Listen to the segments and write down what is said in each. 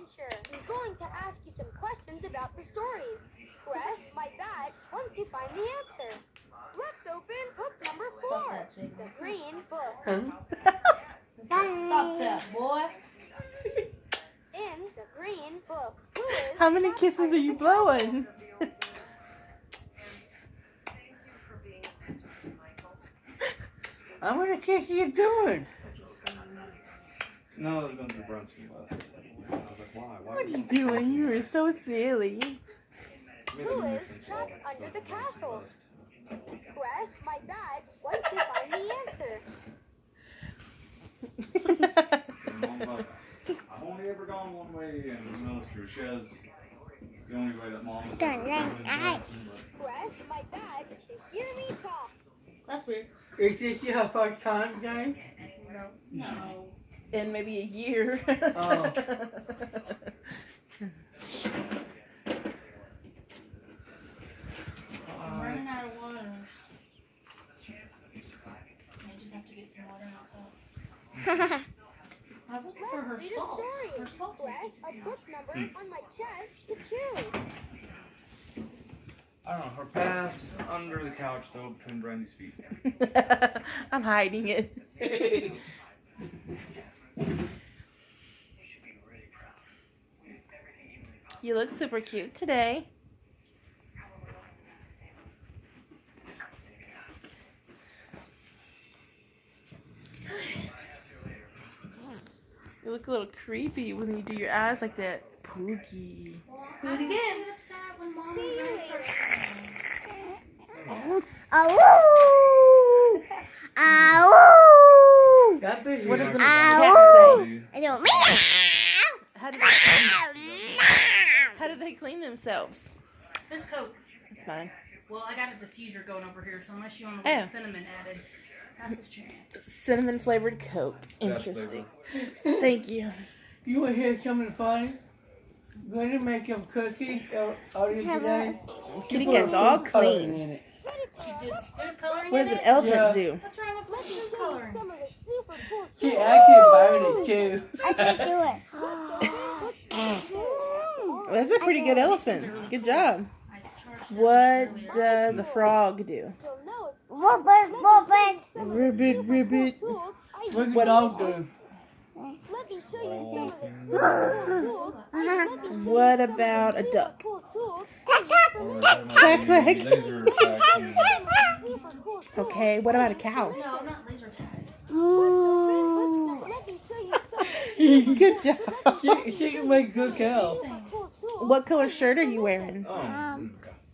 teacher. I'm going to ask you some questions about the stories. Press my badge once you find the answer. Let's open book number 4, the Green Book. Stop that, boy. In the Green Book, who is How many kisses are you blowing? How many kisses you doing? No, I was going to Brunswick last. I was like, why? Why What are you doing? You were so silly. Who is trapped under the castle? Press my badge once you find the answer. Mom's like, I've only ever gone one way, and no, it's true. She has, it's the only way that mom has ever been in Branson, but Press my badge to hear me talk. That's weird. Is this your first time, James? No. In maybe a year. Oh. I'm running out of water. I just have to get some water in a cup. I was looking for her Read a salt. story. Her salt Press a book number on my chest to choose. I don't know. Her pass is under the couch, though, between Brandy's feet. I'm hiding it. You look super cute today. You look a little creepy when you do your eyes like that. Pookie. Do it again. I get upset when Mom and Dad start Ow! Ow! That bitch What does is the Ow. cat say? I don't mean How do they clean themselves? There's Coke. That's fine. Well, I got a diffuser going over here, so unless you want a Oh. little cinnamon added, that's his chance. Cinnamon flavored Coke. Interesting. Thank you. You want to hear something funny? I'm going to make some cookies earlier today. Kitty She put cat's all food coloring clean. in it. You just food coloring What in does an it? elephant Yeah. do? What's wrong with food coloring? Some of the super cool She actually burned it too. I can do it. That's a pretty good elephant. Good job. I charged them What earlier. does a frog do? You'll know it's Whoopin'. Ribbit, ribbit. tools. What did What- dog do? Let me show you some of the super cool tools. Let me show What you some of about the a duck? cool tools. Or Quack, quack. laser tag team. Super cool tools. Okay, what about a cow? No, I'm not laser tagged. Moo. Let me show you some of the Good job. She can make good cow. cool tools. What color shirt are you wearing? Oh,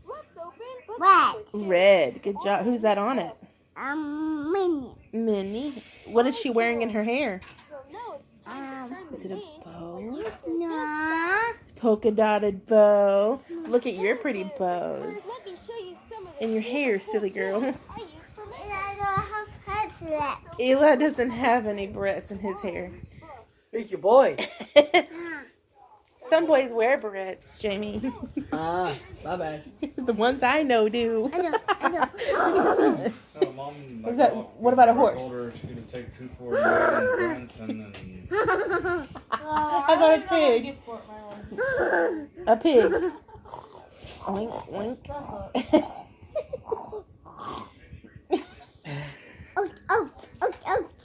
Let's open book Red. number 6. Red. Good job. Who's that on it? Minion. Minnie. What is she wearing in her hair? You'll know it's time to turn the Is it a page bow? when you No. Polka dotted bow. Look at your pretty bows. Let me show you some of the And your hair, cool silly girl. tools I use for makeup. I don't have heads left. Eli doesn't have any barrettes in his hair. It's your boy. Some boys wear barrettes, Jamie. Ah, my bad. The ones I know do. I know. no, Mom. Is that- what about a horse? I told her she could take 2 for Branson and How about a pig? A pig. Oink, oink.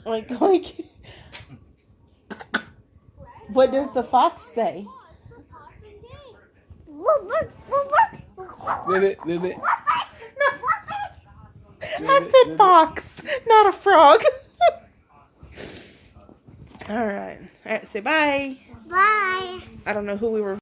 Oink, oink. What does the fox say? Ribbit, ribbit. I said fox, not a frog. All right. All right, say bye. Bye. I don't know who we were